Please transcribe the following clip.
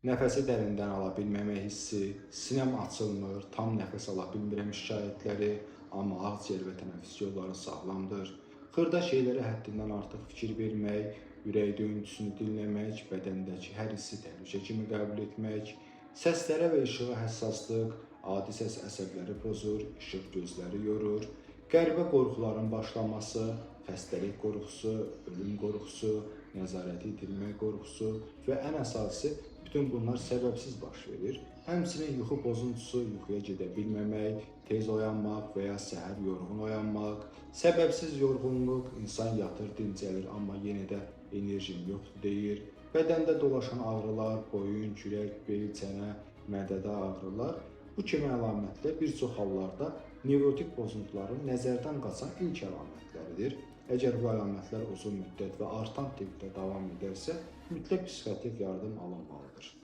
nəfəsi dərindən ala bilməmə hissi, sinəm açılmır, tam nəfəs ala bilmirəm şikayətləri, amma ağciyər və tənəffüs yolları sağlamdır. Xırda şeylərə həddindən artıq fikir vermək, ürək döyüntüsünü dinləmək, bədəndəki hər hissi təhlükə kimi qəbul etmək, səslərə və işığa həssaslıq, adi səs əsəbləri pozur, işıq gözləri yorur, qəribə qorxuların başlaması, xəstəlik qorxusu, ölüm qorxusu, nəzarəti itirmək qorxusu və ən əsası bütün bunlar səbəbsiz baş verir. Həmçinin yuxu pozuntusu, yuxuya gedə bilməmək, tez oyanmaq və ya səhər yorğun oyanmaq, səbəbsiz yorğunluq, insan yatır, dincəlir, amma yenə də enerjim yoxdur deyir, bədəndə dolaşan ağrılar, boyun, kürək, bel, çənə, mədədə ağrılar. Bu kimi əlamətlər bir çox hallarda nevrotik pozuntuların nəzərdən qaçan ilk əlamətləridir. Əgər bu əlamətlər uzun müddət və artan tempdə davam edərsə, mütləq psixiatrik yardım alınmalıdır.